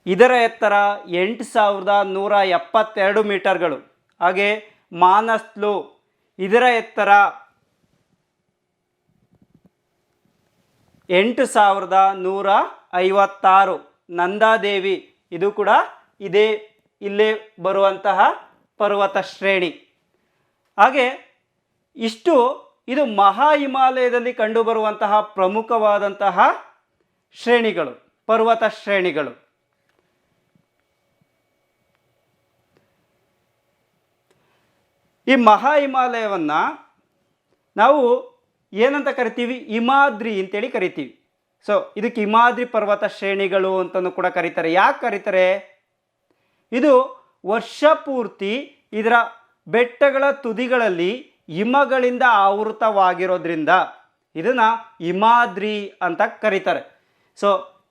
ಇದರ ಎತ್ತರ 8172 ಮೀಟರ್ಗಳು. ಹಾಗೆ ಮಾನಸ್ಲು, ಇದರ ಎತ್ತರ 8156 ನಂದಾದೇವಿ, ಇದು ಕೂಡ ಇಲ್ಲೇ ಬರುವಂತಹ ಪರ್ವತ ಶ್ರೇಣಿ. ಹಾಗೆ ಇದು ಮಹಾ ಹಿಮಾಲಯದಲ್ಲಿ ಕಂಡುಬರುವಂತಹ ಪ್ರಮುಖವಾದಂತಹ ಶ್ರೇಣಿಗಳು, ಪರ್ವತ ಶ್ರೇಣಿಗಳು. ಈ ಮಹಾ ಹಿಮಾಲಯವನ್ನು ನಾವು ಏನಂತ ಕರಿತೀವಿ? ಹಿಮಾದ್ರಿ ಅಂತೇಳಿ ಕರಿತೀವಿ. ಸೊ ಇದಕ್ಕೆ ಹಿಮಾದ್ರಿ ಪರ್ವತ ಶ್ರೇಣಿಗಳು ಅಂತಲೂ ಕೂಡ ಕರೀತಾರೆ. ಯಾಕೆ ಕರೀತಾರೆ? ಇದು ವರ್ಷ ಪೂರ್ತಿ ಇದರ ಬೆಟ್ಟಗಳ ತುದಿಗಳಲ್ಲಿ ಹಿಮಗಳಿಂದ ಆವೃತವಾಗಿರೋದ್ರಿಂದ ಇದನ್ನು ಹಿಮಾದ್ರಿ ಅಂತ ಕರೀತಾರೆ. ಸೊ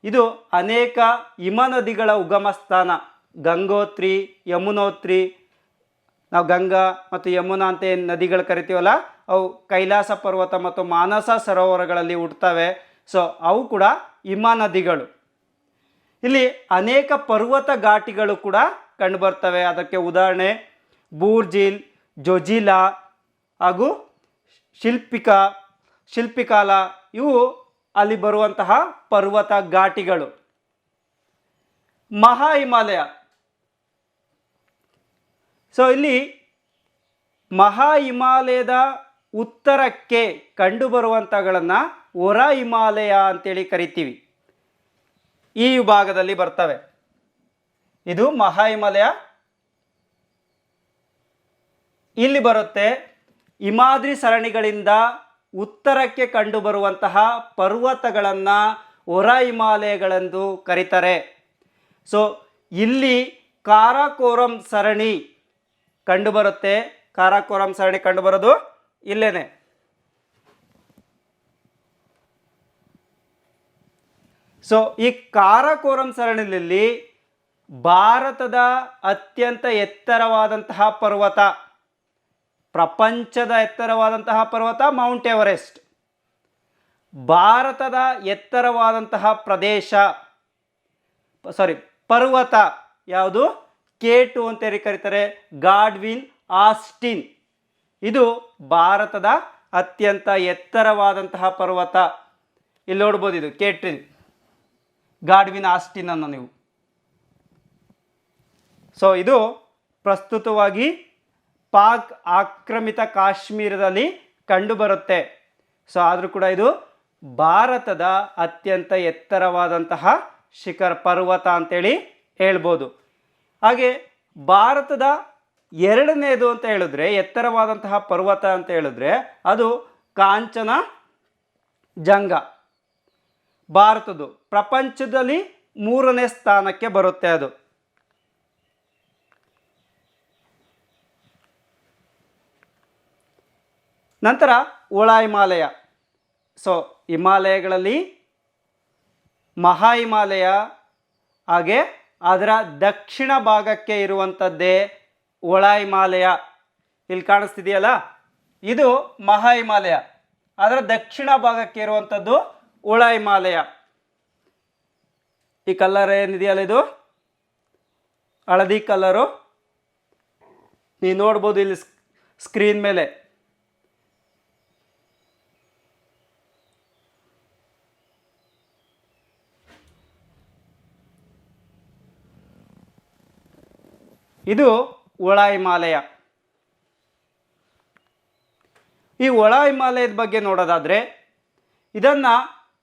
ಇದು ಅನೇಕ ಹಿಮ ನದಿಗಳ ಉಗಮ ಸ್ಥಾನ. ಗಂಗೋತ್ರಿ, ಯಮುನೋತ್ರಿ, ನಾವು ಗಂಗಾ ಮತ್ತು ಯಮುನಾ ಅಂತ ಏನು ನದಿಗಳು ಕರಿತೀವಲ್ಲ, ಅವು ಕೈಲಾಸ ಪರ್ವತ ಮತ್ತು ಮಾನಸ ಸರೋವರಗಳಲ್ಲಿ ಹುಟ್ಟುತ್ತವೆ. ಸೊ ಅವು ಕೂಡ ಹಿಮ ನದಿಗಳು. ಇಲ್ಲಿ ಅನೇಕ ಪರ್ವತ ಘಾಟಿಗಳು ಕೂಡ ಕಂಡುಬರ್ತವೆ. ಅದಕ್ಕೆ ಉದಾಹರಣೆ ಬೂರ್ಜಿಲ್, ಜೊಜಿಲಾ ಹಾಗೂ ಶಿಲ್ಪಿಕಾಲ, ಇವು ಅಲ್ಲಿ ಬರುವಂತಹ ಪರ್ವತ ಘಾಟಿಗಳು. ಮಹಾ ಹಿಮಾಲಯ. ಸೊ ಇಲ್ಲಿ ಮಹಾ ಹಿಮಾಲಯದ ಉತ್ತರಕ್ಕೆ ಕಂಡುಬರುವಂಥಗಳನ್ನು ಹೊರ ಹಿಮಾಲಯ ಅಂತೇಳಿ ಕರಿತೀವಿ. ಈ ವಿಭಾಗದಲ್ಲಿ ಬರ್ತವೆ. ಇದು ಮಹಾ ಹಿಮಾಲಯ ಇಲ್ಲಿ ಬರುತ್ತೆ. ಹಿಮಾದ್ರಿ ಸರಣಿಗಳಿಂದ ಉತ್ತರಕ್ಕೆ ಕಂಡುಬರುವಂತಹ ಪರ್ವತಗಳನ್ನು ಹೊರ ಹಿಮಾಲಯಗಳೆಂದು ಕರೀತಾರೆ. ಸೊ ಇಲ್ಲಿ ಕಾರಾಕೋರಂ ಸರಣಿ ಕಂಡುಬರುತ್ತೆ. ಕಾರಾಕೋರಂ ಸರಣಿ ಕಂಡುಬರೋದು ಇಲ್ಲೇನೆ. ಸೊ ಈ ಕಾರಾಕೋರಂ ಸರಣಿಯಲ್ಲಿ ಭಾರತದ ಅತ್ಯಂತ ಎತ್ತರವಾದಂತಹ ಪರ್ವತ, ಪ್ರಪಂಚದ ಎತ್ತರವಾದಂತಹ ಪರ್ವತ ಮೌಂಟ್ ಎವರೆಸ್ಟ್. ಭಾರತದ ಎತ್ತರವಾದಂತಹ ಪರ್ವತ ಯಾವುದು? K2 ಅಂತೇಳಿ ಕರೀತಾರೆ, ಗಾಡ್ವಿನ್ ಆಸ್ಟಿನ್. ಇದು ಭಾರತದ ಅತ್ಯಂತ ಎತ್ತರವಾದಂತಹ ಪರ್ವತ. ಇಲ್ಲಿ ನೋಡ್ಬೋದು, ಇದು K2, ಗಾಡ್ವಿನ್ ಆಸ್ಟಿನ್ ಅನ್ನು ನೀವು. ಸೊ ಇದು ಪ್ರಸ್ತುತವಾಗಿ ಪಾಕ್ ಆಕ್ರಮಿತ ಕಾಶ್ಮೀರದಲ್ಲಿ ಕಂಡುಬರುತ್ತೆ. ಸೊ ಆದರೂ ಕೂಡ ಇದು ಭಾರತದ ಅತ್ಯಂತ ಎತ್ತರವಾದಂತಹ ಶಿಖರ ಪರ್ವತ ಅಂತೇಳಿ ಹೇಳ್ಬೋದು. ಹಾಗೆ ಭಾರತದ ಎರಡನೇದು ಅಂತ ಹೇಳಿದ್ರೆ, ಎತ್ತರವಾದಂತಹ ಪರ್ವತ ಅಂತ ಹೇಳಿದ್ರೆ ಅದು ಕಾಂಚನ ಜಂಗ. ಭಾರತದ್ದು ಪ್ರಪಂಚದಲ್ಲಿ 3ನೇ ಸ್ಥಾನಕ್ಕೆ ಬರುತ್ತೆ ಅದು. ನಂತರ ಒಳ ಹಿಮಾಲಯ. ಸೊ ಹಿಮಾಲಯಗಳಲ್ಲಿ ಮಹಾ ಹಿಮಾಲಯ, ಹಾಗೆ ಅದರ ದಕ್ಷಿಣ ಭಾಗಕ್ಕೆ ಇರುವಂಥದ್ದೇ ಒಳ ಹಿಮಾಲಯ. ಇಲ್ಲಿ ಕಾಣಿಸ್ತಿದೆಯಲ್ಲ, ಇದು ಮಹಾ ಹಿಮಾಲಯ. ಅದರ ದಕ್ಷಿಣ ಭಾಗಕ್ಕೆ ಇರುವಂಥದ್ದು ಒಳ ಹಿಮಾಲಯ. ಈ ಕಲರ್ ಏನಿದೆಯಲ್ಲ, ಇದು ಹಳದಿ ಕಲರು, ನೀವು ನೋಡ್ಬೋದು ಇಲ್ಲಿ ಸ್ಕ್ರೀನ್ ಮೇಲೆ. ಇದು ಒಳ ಹಿಮಾಲಯ. ಈ ಒಳ ಹಿಮಾಲಯದ ಬಗ್ಗೆ ನೋಡೋದಾದರೆ ಇದನ್ನು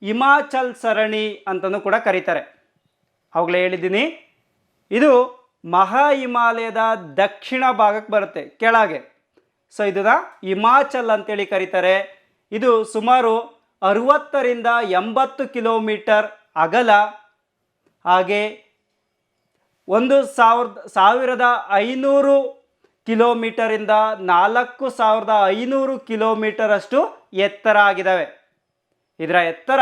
ಹಿಮಾಚಲ್ ಸರಣಿ ಅಂತಲೂ ಕೂಡ ಕರೀತಾರೆ. ಅವಾಗಲೇ ಹೇಳಿದ್ದೀನಿ, ಇದು ಮಹಾ ಹಿಮಾಲಯದ ದಕ್ಷಿಣ ಭಾಗಕ್ಕೆ ಬರುತ್ತೆ, ಕೆಳಗೆ. ಸೊ ಇದನ್ನು ಹಿಮಾಚಲ್ ಅಂತೇಳಿ ಕರೀತಾರೆ. ಇದು ಸುಮಾರು 60ರಿಂದ 80 ಕಿಲೋಮೀಟರ್ ಅಗಲ, ಹಾಗೆ 1500 ಕಿಲೋಮೀಟರಿಂದ 4500 ಕಿಲೋಮೀಟರ್ ಅಷ್ಟು ಎತ್ತರ ಆಗಿದ್ದಾವೆ. ಇದರ ಎತ್ತರ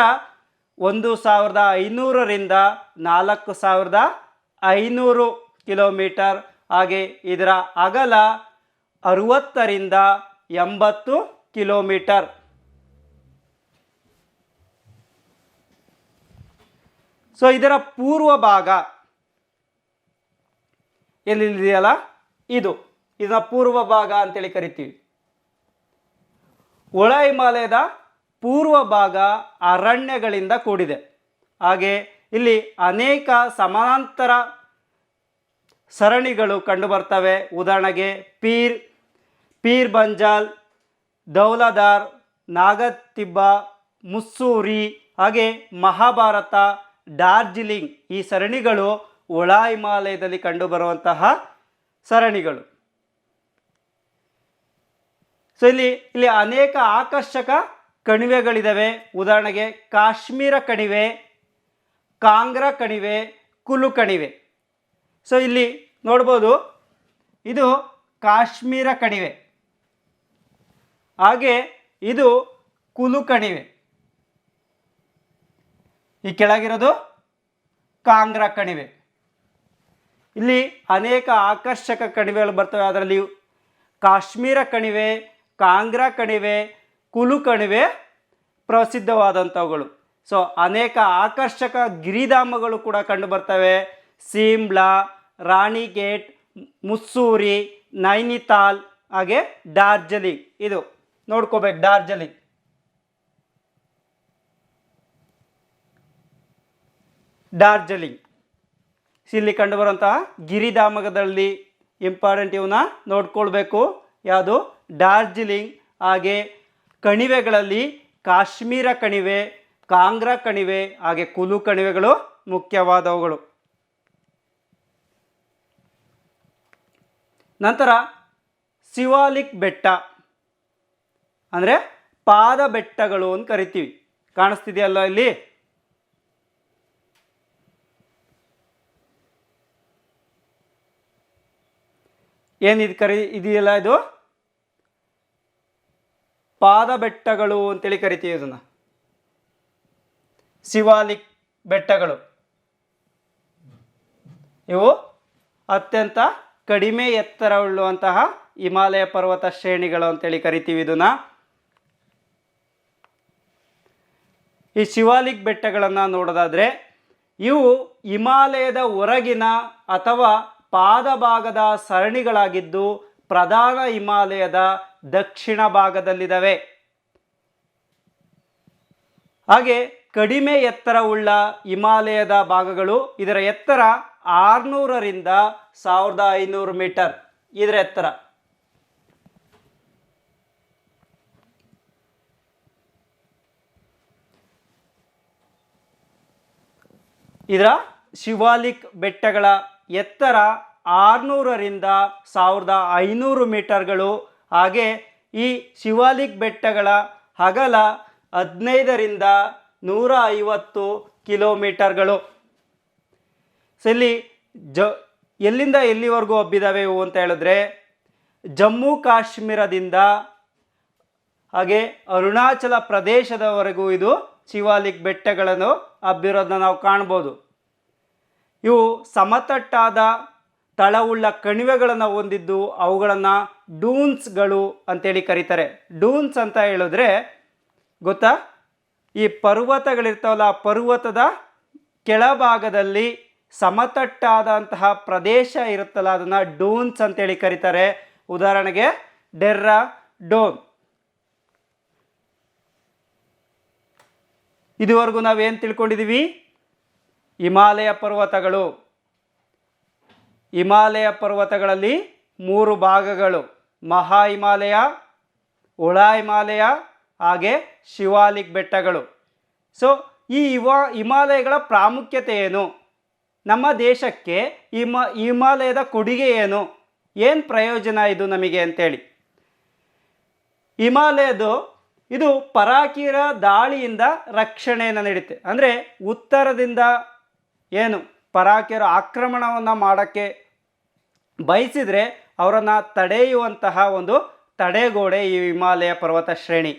1500ರಿಂದ 4500 ಕಿಲೋಮೀಟರ್, ಹಾಗೆ ಇದರ ಅಗಲ 60ರಿಂದ 80 ಕಿಲೋಮೀಟರ್. ಸೊ ಇದರ ಪೂರ್ವ ಭಾಗ ಎಲ್ಲಿದೆಯಲ್ಲ, ಇದನ್ನ ಪೂರ್ವ ಭಾಗ ಅಂತೇಳಿ ಕರಿತೀವಿ. ಒಳ ಹಿಮಾಲಯದ ಪೂರ್ವ ಭಾಗ ಅರಣ್ಯಗಳಿಂದ ಕೂಡಿದೆ. ಹಾಗೆ ಇಲ್ಲಿ ಅನೇಕ ಸಮಾನಾಂತರ ಸರಣಿಗಳು ಕಂಡುಬರ್ತವೆ. ಉದಾಹರಣೆಗೆ ಪೀರ್ ಬಂಜಾಲ್, ದೌಲದಾರ್, ನಾಗತಿಬ್ಬ, ಮುಸ್ಸೂರಿ, ಹಾಗೆ ಮಹಾಭಾರತ, ಡಾರ್ಜಿಲಿಂಗ್ ಈ ಸರಣಿಗಳು ಒಳ ಹಿಮಾಲಯದಲ್ಲಿ ಕಂಡುಬರುವಂತಹ ಸರಣಿಗಳು. ಸೊ ಇಲ್ಲಿ ಅನೇಕ ಆಕರ್ಷಕ ಕಣಿವೆಗಳಿದ್ದಾವೆ. ಉದಾಹರಣೆಗೆ ಕಾಶ್ಮೀರ ಕಣಿವೆ, ಕಾಂಗ್ರಾ ಕಣಿವೆ, ಕುಲು ಕಣಿವೆ. ಸೊ ಇಲ್ಲಿ ನೋಡ್ಬೋದು, ಇದು ಕಾಶ್ಮೀರ ಕಣಿವೆ, ಹಾಗೆ ಇದು ಕುಲು ಕಣಿವೆ. ಈ ಕೆಳಗಿರೋದು ಕಾಂಗ್ರಾ ಕಣಿವೆ. ಇಲ್ಲಿ ಅನೇಕ ಆಕರ್ಷಕ ಕಣಿವೆಗಳು ಬರ್ತವೆ. ಅದರಲ್ಲಿ ಕಾಶ್ಮೀರ ಕಣಿವೆ, ಕಾಂಗ್ರಾ ಕಣಿವೆ, ಕುಲು ಕಣಿವೆ ಪ್ರಸಿದ್ಧವಾದಂಥವುಗಳು. ಸೊ ಅನೇಕ ಆಕರ್ಷಕ ಗಿರಿಧಾಮಗಳು ಕೂಡ ಕಂಡು ಬರ್ತವೆ. ಸಿಮ್ಲಾ, ರಾಣಿಗೇಟ್, ಮುಸ್ಸೂರಿ, ನೈನಿತಾಲ್, ಹಾಗೆ ಡಾರ್ಜಿಲಿಂಗ್. ಇದು ನೋಡ್ಕೋಬೇಕು, ಡಾರ್ಜಿಲಿಂಗ್ ಇಲ್ಲಿ ಕಂಡುಬರುವಂತಹ ಗಿರಿಧಾಮದಲ್ಲಿ ಇಂಪಾರ್ಟೆಂಟ್ ಇವನ್ನ ನೋಡ್ಕೊಳ್ಬೇಕು. ಯಾವುದು? ಡಾರ್ಜಿಲಿಂಗ್. ಹಾಗೆ ಕಣಿವೆಗಳಲ್ಲಿ ಕಾಶ್ಮೀರ ಕಣಿವೆ, ಕಾಂಗ್ರಾ ಕಣಿವೆ, ಹಾಗೆ ಕುಲು ಕಣಿವೆಗಳು ಮುಖ್ಯವಾದವುಗಳು. ನಂತರ ಶಿವಾಲಿಕ್ ಬೆಟ್ಟ ಅಂದರೆ ಪಾದ ಬೆಟ್ಟಗಳು ಅಂತ ಕರಿತೀವಿ. ಕಾಣಿಸ್ತಿದೆಯಲ್ಲ ಇಲ್ಲಿ. ಇದೆಯಲ್ಲ, ಇದು ಪಾದ ಬೆಟ್ಟಗಳು ಅಂತೇಳಿ ಕರಿತೀವಿ ಇದನ್ನು. ಶಿವಾಲಿಕ್ ಬೆಟ್ಟಗಳು ಇವು ಅತ್ಯಂತ ಕಡಿಮೆ ಎತ್ತರವುಳ್ಳುವಂತಹ ಹಿಮಾಲಯ ಪರ್ವತ ಶ್ರೇಣಿಗಳು ಅಂತೇಳಿ ಕರಿತೀವಿ ಇದನ್ನ. ಈ ಶಿವಾಲಿಕ್ ಬೆಟ್ಟಗಳನ್ನು ನೋಡೋದಾದರೆ ಇವು ಹಿಮಾಲಯದ ಹೊರಗಿನ ಅಥವಾ ಪಾದಭಾಗದ ಸರಣಿಗಳಾಗಿದ್ದು ಪ್ರಧಾನ ಹಿಮಾಲಯದ ದಕ್ಷಿಣ ಭಾಗದಲ್ಲಿದ್ದಾವೆ. ಹಾಗೆ ಕಡಿಮೆ ಎತ್ತರವುಳ್ಳ ಹಿಮಾಲಯದ ಭಾಗಗಳು, ಇದರ ಎತ್ತರ 600ರಿಂದ 1500 ಮೀಟರ್ ಇದರ ಎತ್ತರ. ಇದರ ಶಿವಾಲಿಕ್ ಬೆಟ್ಟಗಳ ಎತ್ತರ 600ರಿಂದ 1500 ಮೀಟರ್ಗಳು. ಹಾಗೆ ಈ ಶಿವಾಲಿಕ್ ಬೆಟ್ಟಗಳ ಅಗಲ 15ರಿಂದ 150 ಕಿಲೋಮೀಟರ್ಗಳು. ಸೊ ಇಲ್ಲಿ ಎಲ್ಲಿಂದ ಎಲ್ಲಿವರೆಗೂ ಹಬ್ಬಿದಾವೆ ಇವು ಅಂತ ಹೇಳಿದ್ರೆ, ಜಮ್ಮು ಕಾಶ್ಮೀರದಿಂದ ಹಾಗೆ ಅರುಣಾಚಲ ಪ್ರದೇಶದವರೆಗೂ ಇದು ಶಿವಾಲಿಕ್ ಬೆಟ್ಟಗಳನ್ನು ಹಬ್ಬಿರೋದನ್ನ ನಾವು ಕಾಣ್ಬೋದು. ಇವು ಸಮತಟ್ಟಾದ ತಳವುಳ್ಳ ಕಣಿವೆಗಳನ್ನು ಹೊಂದಿದ್ದು ಅವುಗಳನ್ನು ಡೂನ್ಸ್ಗಳು ಅಂತೇಳಿ ಕರೀತಾರೆ. ಡೂನ್ಸ್ ಅಂತ ಹೇಳಿದ್ರೆ ಗೊತ್ತಾ, ಈ ಪರ್ವತಗಳಿರ್ತಾವಲ್ಲ, ಪರ್ವತದ ಕೆಳಭಾಗದಲ್ಲಿ ಸಮತಟ್ಟಾದಂತಹ ಪ್ರದೇಶ ಇರುತ್ತಲ್ಲ, ಅದನ್ನು ಡೂನ್ಸ್ ಅಂತೇಳಿ ಕರೀತಾರೆ. ಉದಾಹರಣೆಗೆ ಡೆರ್ರಾ ಡೋನ್. ಇದುವರೆಗೂ ನಾವೇನು ತಿಳ್ಕೊಂಡಿದ್ದೀವಿ? ಹಿಮಾಲಯ ಪರ್ವತಗಳು. ಹಿಮಾಲಯ ಪರ್ವತಗಳಲ್ಲಿ 3 ಭಾಗಗಳು: ಮಹಾ ಹಿಮಾಲಯ, ಒಳ ಹಿಮಾಲಯ, ಹಾಗೆ ಶಿವಾಲಿಕ್ ಬೆಟ್ಟಗಳು. ಸೊ ಈ ಹಿಮಾಲಯಗಳ ಪ್ರಾಮುಖ್ಯತೆ ಏನು, ನಮ್ಮ ದೇಶಕ್ಕೆ ಹಿಮಾಲಯದ ಕೊಡುಗೆ ಏನು ಪ್ರಯೋಜನ ಇದು ನಮಗೆ ಅಂತೇಳಿ. ಹಿಮಾಲಯದು ಇದು ಪರಾಕಿರ ದಾಳಿಯಿಂದ ರಕ್ಷಣೆಯನ್ನು ನೀಡುತ್ತೆ. ಅಂದರೆ ಉತ್ತರದಿಂದ ಏನು ಪರಾಕಿರ ಆಕ್ರಮಣವನ್ನು ಮಾಡೋಕ್ಕೆ ಬಯಸಿದರೆ ಅವರನ್ನು ತಡೆಯುವಂತಹ ಒಂದು ತಡೆಗೋಡೆ ಈ ಹಿಮಾಲಯ ಪರ್ವತ ಶ್ರೇಣಿ.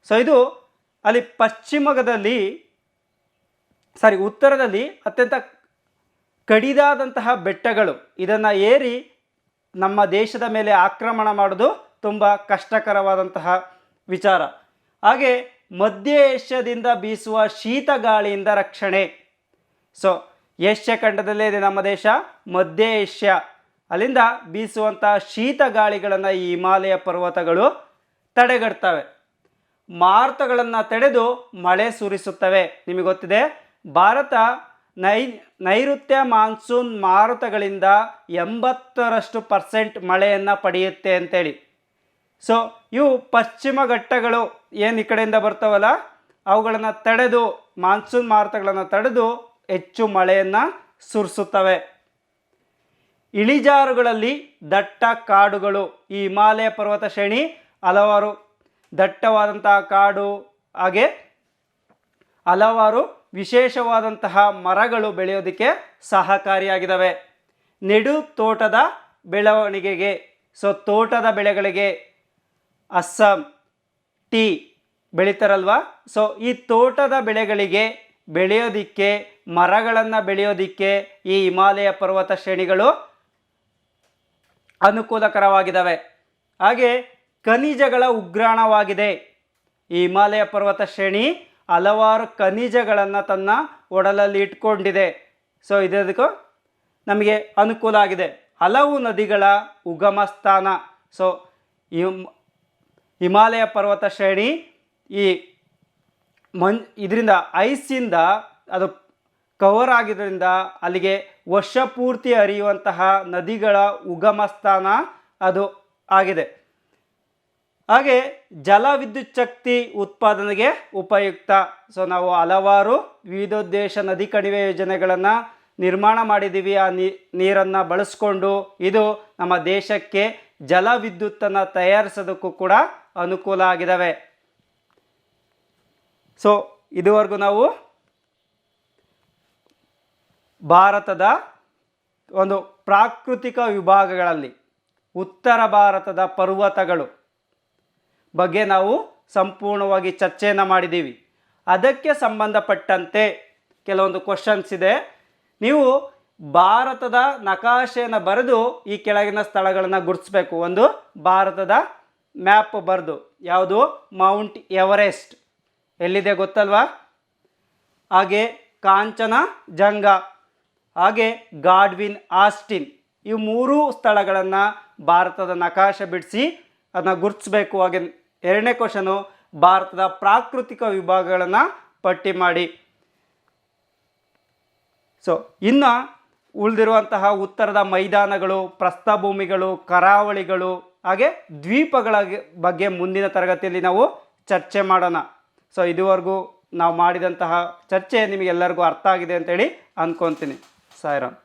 ಸೊ ಇದು ಅಲ್ಲಿ ಉತ್ತರದಲ್ಲಿ ಅತ್ಯಂತ ಕಡಿದಾದಂತಹ ಬೆಟ್ಟಗಳು. ಇದನ್ನು ಏರಿ ನಮ್ಮ ದೇಶದ ಮೇಲೆ ಆಕ್ರಮಣ ಮಾಡೋದು ತುಂಬ ಕಷ್ಟಕರವಾದಂತಹ ವಿಚಾರ. ಹಾಗೆ ಮಧ್ಯ ಏಷ್ಯಾದಿಂದ ಬೀಸುವ ಶೀತ ಗಾಳಿಯಿಂದ ರಕ್ಷಣೆ. ಸೊ ಏಷ್ಯಾ ಖಂಡದಲ್ಲೇ ಇದೆ ನಮ್ಮ ದೇಶ, ಮಧ್ಯ ಏಷ್ಯಾ. ಅಲ್ಲಿಂದ ಬೀಸುವಂತಹ ಶೀತ ಗಾಳಿಗಳನ್ನು ಈ ಹಿಮಾಲಯ ಪರ್ವತಗಳು ತಡೆಗಟ್ತವೆ. ಮಾರುತಗಳನ್ನು ತಡೆದು ಮಳೆ ಸುರಿಸುತ್ತವೆ. ನಿಮಗೆ ಗೊತ್ತಿದೆ, ಭಾರತ ನೈಋತ್ಯ ಮಾನ್ಸೂನ್ ಮಾರುತಗಳಿಂದ 80% ಮಳೆಯನ್ನು ಪಡೆಯುತ್ತೆ ಅಂತೇಳಿ. ಸೊ ಇವು ಪಶ್ಚಿಮ ಘಟ್ಟಗಳು ಏನು ಈ ಕಡೆಯಿಂದ ಬರ್ತಾವಲ್ಲ, ಅವುಗಳನ್ನು ತಡೆದು, ಮಾನ್ಸೂನ್ ಮಾರುತಗಳನ್ನು ತಡೆದು ಹೆಚ್ಚು ಮಳೆಯನ್ನು ಸುರಿಸುತ್ತವೆ. ಇಳಿಜಾರುಗಳಲ್ಲಿ ದಟ್ಟ ಕಾಡುಗಳು. ಈ ಹಿಮಾಲಯ ಪರ್ವತ ಶ್ರೇಣಿ ಹಲವಾರು ದಟ್ಟವಾದಂತಹ ಕಾಡು, ಹಾಗೆ ಹಲವಾರು ವಿಶೇಷವಾದಂತಹ ಮರಗಳು ಬೆಳೆಯೋದಕ್ಕೆ ಸಹಕಾರಿಯಾಗಿದ್ದಾವೆ. ನೆಡು ತೋಟದ ಬೆಳವಣಿಗೆಗೆ, ಸೊ ತೋಟದ ಬೆಳೆಗಳಿಗೆ ಅಸ್ಸಾಂ ಟೀ ಬೆಳೀತಾರಲ್ವ, ಸೊ ಈ ತೋಟದ ಬೆಳೆಗಳಿಗೆ ಬೆಳೆಯೋದಿಕ್ಕೆ, ಮರಗಳನ್ನು ಬೆಳೆಯೋದಿಕ್ಕೆ ಈ ಹಿಮಾಲಯ ಪರ್ವತ ಶ್ರೇಣಿಗಳು ಅನುಕೂಲಕರವಾಗಿದ್ದಾವೆ. ಹಾಗೆ ಖನಿಜಗಳ ಉಗ್ರಾಣವಾಗಿದೆ. ಈ ಹಿಮಾಲಯ ಪರ್ವತ ಶ್ರೇಣಿ ಹಲವಾರು ಖನಿಜಗಳನ್ನು ತನ್ನ ಒಡಲಲ್ಲಿ ಇಟ್ಕೊಂಡಿದೆ. ಸೊ ಇದಕ್ಕೂ ನಮಗೆ ಅನುಕೂಲ ಆಗಿದೆ. ಹಲವು ನದಿಗಳ ಉಗಮ ಸ್ಥಾನ. ಸೊ ಹಿಮಾಲಯ ಪರ್ವತ ಶ್ರೇಣಿ ಈ ಇದರಿಂದ ಐಸಿಂದ ಅದು ಕವರ್ ಆಗಿದ್ದರಿಂದ ಅಲ್ಲಿಗೆ ವರ್ಷ ಪೂರ್ತಿ ಹರಿಯುವಂತಹ ನದಿಗಳ ಉಗಮ ಸ್ಥಾನ ಅದು ಆಗಿದೆ. ಹಾಗೆ ಜಲ ವಿದ್ಯುತ್ ಶಕ್ತಿ ಉತ್ಪಾದನೆಗೆ ಉಪಯುಕ್ತ. ಸೊ ನಾವು ಹಲವಾರು ವಿವಿಧೋದ್ದೇಶ ನದಿ ಕಣಿವೆ ಯೋಜನೆಗಳನ್ನು ನಿರ್ಮಾಣ ಮಾಡಿದ್ದೀವಿ. ಆ ನೀರನ್ನು ಬಳಸ್ಕೊಂಡು ಇದು ನಮ್ಮ ದೇಶಕ್ಕೆ ಜಲ ವಿದ್ಯುತ್ತನ್ನು ತಯಾರಿಸೋದಕ್ಕೂ ಕೂಡ ಅನುಕೂಲ ಆಗಿದ್ದಾವೆ. ಸೊ ಇದುವರೆಗೂ ನಾವು ಭಾರತದ ಒಂದು ಪ್ರಾಕೃತಿಕ ವಿಭಾಗಗಳಲ್ಲಿ ಉತ್ತರ ಭಾರತದ ಪರ್ವತಗಳು ಬಗ್ಗೆ ನಾವು ಸಂಪೂರ್ಣವಾಗಿ ಚರ್ಚೆಯನ್ನು ಮಾಡಿದ್ದೀವಿ. ಅದಕ್ಕೆ ಸಂಬಂಧಪಟ್ಟಂತೆ ಕೆಲವೊಂದು ಕ್ವಶನ್ಸ್ ಇದೆ. ನೀವು ಭಾರತದ ನಕಾಶೆಯನ್ನು ಬರೆದು ಈ ಕೆಳಗಿನ ಸ್ಥಳಗಳನ್ನು ಗುರುತಿಸಬೇಕು. ಒಂದು ಭಾರತದ ಮ್ಯಾಪ್ ಬರೆದು, ಯಾವುದು ಮೌಂಟ್ ಎವರೆಸ್ಟ್ ಎಲ್ಲಿದೆ ಗೊತ್ತಲ್ವಾ, ಹಾಗೆ ಕಾಂಚನಜಂಗಾ, ಹಾಗೆ ಗಾಡ್ವಿನ್ ಆಸ್ಟಿನ್, ಇವು ಮೂರು ಸ್ಥಳಗಳನ್ನು ಭಾರತದ ನಕಾಶೆ ಬಿಡಿಸಿ ಅದನ್ನು ಗುರುತಿಸಬೇಕು. ಹಾಗೆ ಎರಡನೇ ಕ್ವಶನು, ಭಾರತದ ಪ್ರಾಕೃತಿಕ ವಿಭಾಗಗಳನ್ನು ಪಟ್ಟಿ ಮಾಡಿ. ಸೊ ಇನ್ನು ಉಳಿದಿರುವಂತಹ ಉತ್ತರದ ಮೈದಾನಗಳು, ಪ್ರಸ್ಥಭೂಮಿಗಳು, ಕರಾವಳಿಗಳು, ಹಾಗೆ ದ್ವೀಪಗಳ ಬಗ್ಗೆ ಮುಂದಿನ ತರಗತಿಯಲ್ಲಿ ನಾವು ಚರ್ಚೆ ಮಾಡೋಣ. ಸೊ ಇದುವರೆಗೂ ನಾವು ಮಾಡಿದಂತಹ ಚರ್ಚೆ ನಿಮಗೆಲ್ಲರಿಗೂ ಅರ್ಥ ಆಗಿದೆ ಅಂತೇಳಿ ಅಂದ್ಕೊತೀನಿ. ಸಾಯಿರಾಮ್.